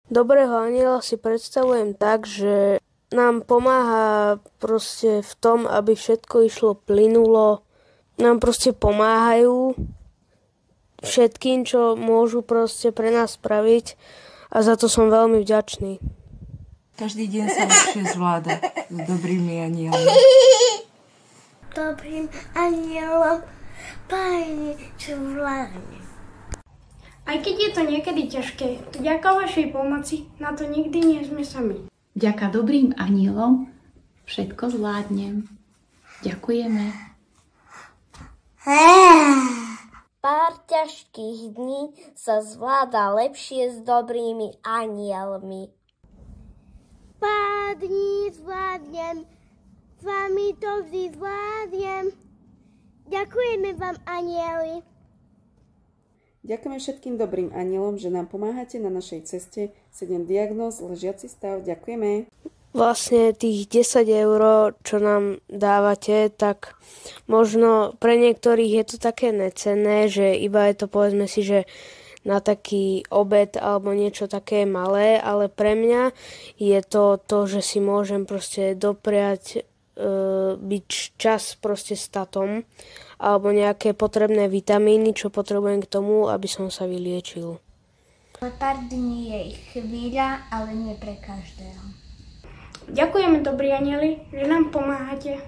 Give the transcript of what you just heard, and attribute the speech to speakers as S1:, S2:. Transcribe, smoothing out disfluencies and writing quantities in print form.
S1: Dobrého aniela si predstavujem tak, že nám pomáha proste v tom, aby všetko išlo plynulo. Nám proste pomáhajú všetkým, čo môžu proste pre nás spraviť a za to som veľmi vďačný.
S2: Každý deň sa lepšie zvláda s dobrými anielmi.
S3: Dobrým anielom Pane, čo vládne.
S4: Aj keď je to niekedy ťažké, vďaka vašej pomoci na to nikdy nie sme sami.
S5: Vďaka dobrým anielom všetko zvládnem. Ďakujeme.
S3: Pár ťažkých dní sa zvláda lepšie s dobrými anielmi. Pár dní zvládnem, s vami to vždy zvládnem. Ďakujeme vám, anieli.
S6: Ďakujeme všetkým dobrým anielom, že nám pomáhate na našej ceste 7 diagnóz, ležiaci stav. Ďakujeme.
S1: Vlastne tých 10 eur, čo nám dávate, tak možno pre niektorých je to také necenné, že iba je to, povedzme si, že na taký obed alebo niečo také malé, ale pre mňa je to, že si môžem proste dopriať byť čas proste s tatom alebo nejaké potrebné vitamíny, čo potrebujem k tomu, aby som sa vyliečil.
S3: Pár dní je chvíľa, ale nie pre každého.
S4: Ďakujeme, dobrí anieli, že nám pomáhate.